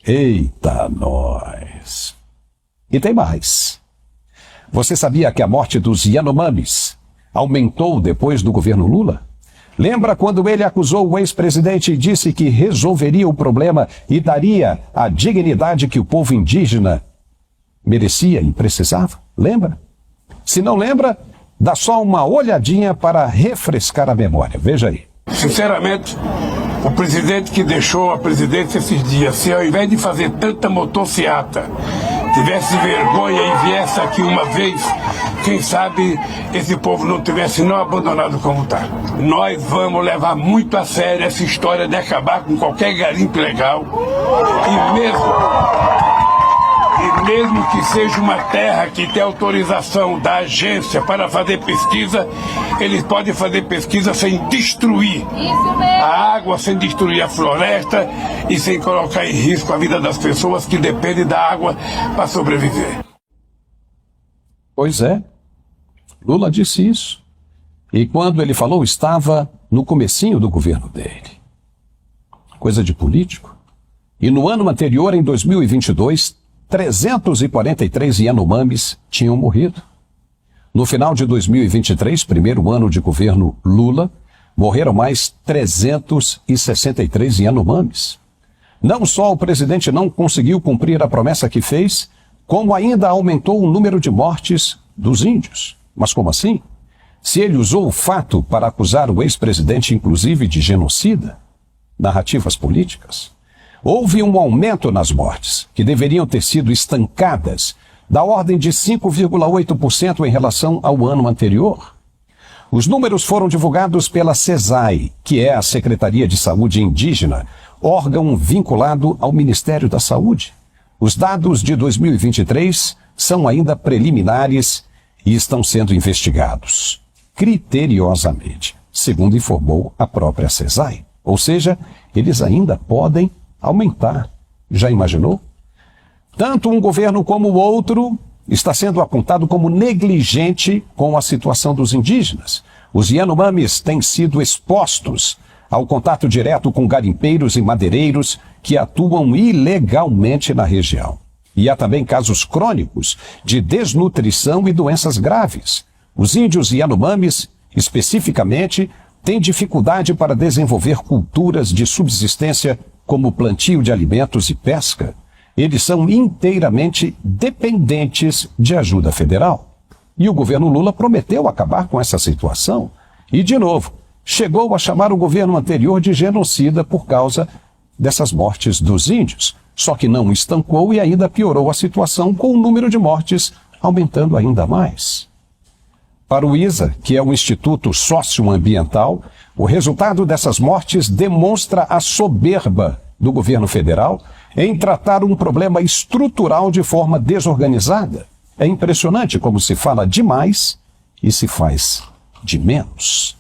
Eita, nós! E tem mais. Você sabia que a morte dos Yanomamis aumentou depois do governo Lula? Lembra quando ele acusou o ex-presidente e disse que resolveria o problema e daria a dignidade que o povo indígena merecia e precisava? Lembra? Se não lembra, dá só uma olhadinha para refrescar a memória. Veja aí. Sinceramente, o presidente que deixou a presidência esses dias, se ao invés de fazer tanta motociata, tivesse vergonha e viesse aqui uma vez, quem sabe esse povo não tivesse não abandonado como está. Nós vamos levar muito a sério essa história de acabar com qualquer garimpo ilegal. E mesmo que seja uma terra que tem autorização da agência para fazer pesquisa, eles podem fazer pesquisa sem destruir a água, sem destruir a floresta e sem colocar em risco a vida das pessoas que dependem da água para sobreviver. Pois é, Lula disse isso. E quando ele falou, estava no comecinho do governo dele. Coisa de político. E no ano anterior, em 2022, 343 Yanomamis tinham morrido. No final de 2023, primeiro ano de governo Lula, morreram mais 363 Yanomamis. Não só o presidente não conseguiu cumprir a promessa que fez, como ainda aumentou o número de mortes dos índios. Mas como assim? Se ele usou o fato para acusar o ex-presidente, inclusive, de genocida, narrativas políticas, houve um aumento nas mortes, que deveriam ter sido estancadas, da ordem de 5,8% em relação ao ano anterior. Os números foram divulgados pela SESAI, que é a Secretaria de Saúde Indígena, órgão vinculado ao Ministério da Saúde. Os dados de 2023 são ainda preliminares e estão sendo investigados criteriosamente, segundo informou a própria SESAI. Ou seja, eles ainda podem aumentar. Já imaginou? Tanto um governo como o outro está sendo apontado como negligente com a situação dos indígenas. Os Yanomamis têm sido expostos ao contato direto com garimpeiros e madeireiros que atuam ilegalmente na região. E há também casos crônicos de desnutrição e doenças graves. Os índios Yanomamis, especificamente, têm dificuldade para desenvolver culturas de subsistência como plantio de alimentos e pesca. Eles são inteiramente dependentes de ajuda federal. E o governo Lula prometeu acabar com essa situação. E, de novo, chegou a chamar o governo anterior de genocida por causa dessas mortes dos índios. Só que não estancou e ainda piorou a situação, com o número de mortes aumentando ainda mais. Para o ISA, que é o Instituto Socioambiental, o resultado dessas mortes demonstra a soberba do governo federal em tratar um problema estrutural de forma desorganizada. É impressionante como se fala demais e se faz de menos.